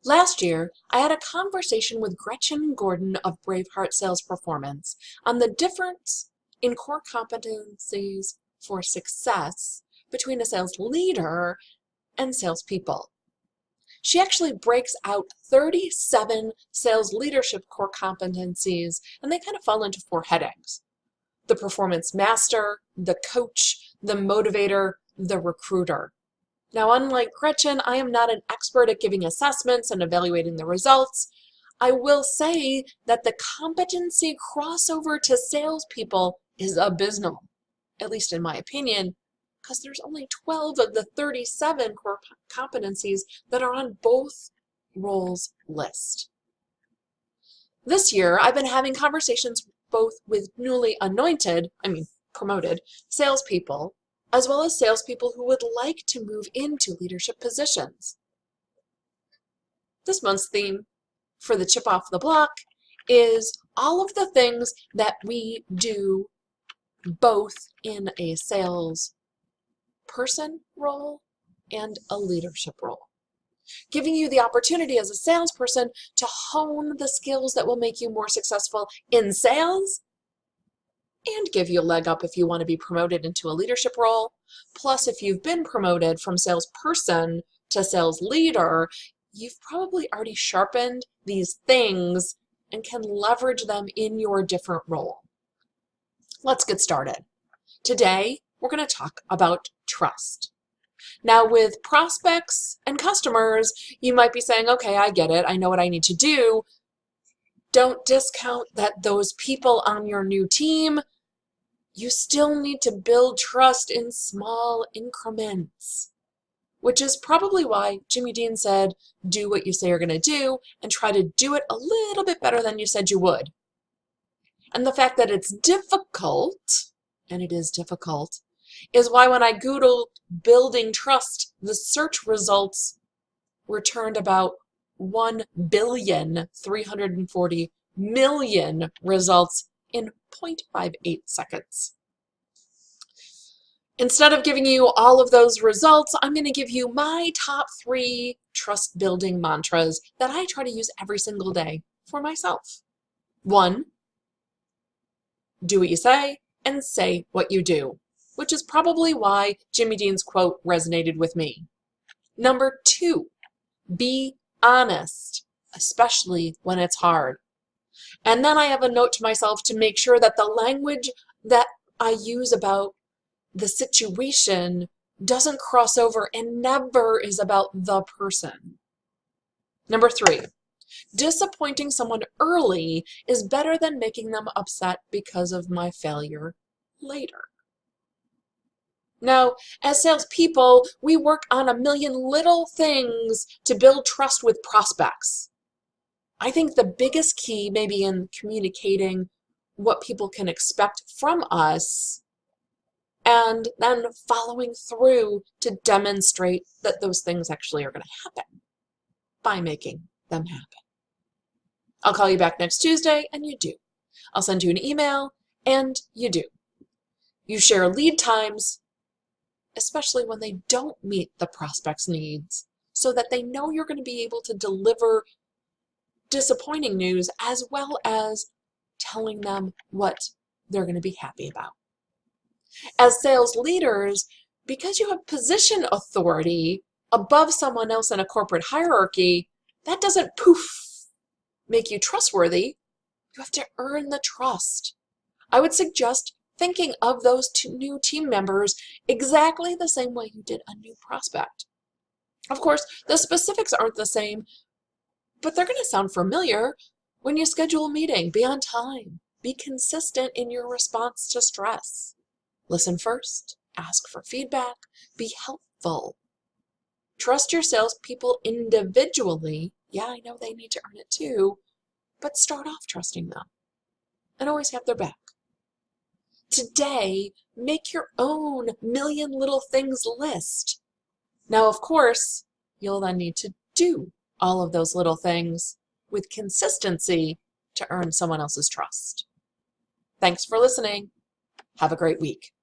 Last year, I had a conversation with Gretchen Gordon of Braveheart Sales Performance on the difference in core competencies for success between a sales leader and salespeople. She actually breaks out 37 sales leadership core competencies, and they kind of fall into 4 headings: the performance master, the coach, the motivator, the recruiter. Now, unlike Gretchen, I am not an expert at giving assessments and evaluating the results. I will say that the competency crossover to salespeople is abysmal, at least in my opinion, because there's only 12 of the 37 core competencies that are on both roles' list. This year, I've been having conversations both with newly promoted salespeople, as well as salespeople who would like to move into leadership positions. This month's theme for the chip off the block is all of the things that we do both in a sales person role and a leadership role, giving you the opportunity as a salesperson to hone the skills that will make you more successful in sales and give you a leg up if you want to be promoted into a leadership role. Plus, if you've been promoted from salesperson to sales leader, you've probably already sharpened these things and can leverage them in your different role. Let's get started. Today, we're going to talk about trust. Now, with prospects and customers, you might be saying, okay, I get it. I know what I need to do. Don't discount that those people on your new team, you still need to build trust in small increments, which is probably why Jimmy Dean said, do what you say you're going to do and try to do it a little bit better than you said you would. And the fact that it's difficult, and it is difficult, is why when I Googled building trust, the search results returned about 1,340,000,000 results in 0.58 seconds. Instead of giving you all of those results, I'm going to give you my top 3 trust building mantras that I try to use every single day for myself. 1, do what you say and say what you do, which is probably why Jimmy Dean's quote resonated with me. Number 2, be honest, especially when it's hard. And then I have a note to myself to make sure that the language that I use about the situation doesn't cross over and never is about the person. Number 3, disappointing someone early is better than making them upset because of my failure later. Now, as salespeople, we work on a million little things to build trust with prospects. I think the biggest key may be in communicating what people can expect from us and then following through to demonstrate that those things actually are going to happen by making them happen. I'll call you back next Tuesday, and you do. I'll send you an email, and you do. You share lead times, especially when they don't meet the prospect's needs, so that they know you're going to be able to deliver disappointing news as well as telling them what they're going to be happy about. As sales leaders, because you have position authority above someone else in a corporate hierarchy, that doesn't make you trustworthy. You have to earn the trust. I would suggest thinking of those 2 new team members exactly the same way you did a new prospect. Of course, the specifics aren't the same, but they're going to sound familiar. When you schedule a meeting, be on time. Be consistent in your response to stress. Listen first. Ask for feedback. Be helpful. Trust your salespeople individually. Yeah, I know they need to earn it too, but start off trusting them and always have their back. Today, make your own million little things list. Now, of course, you'll then need to do all of those little things with consistency to earn someone else's trust. Thanks for listening. Have a great week.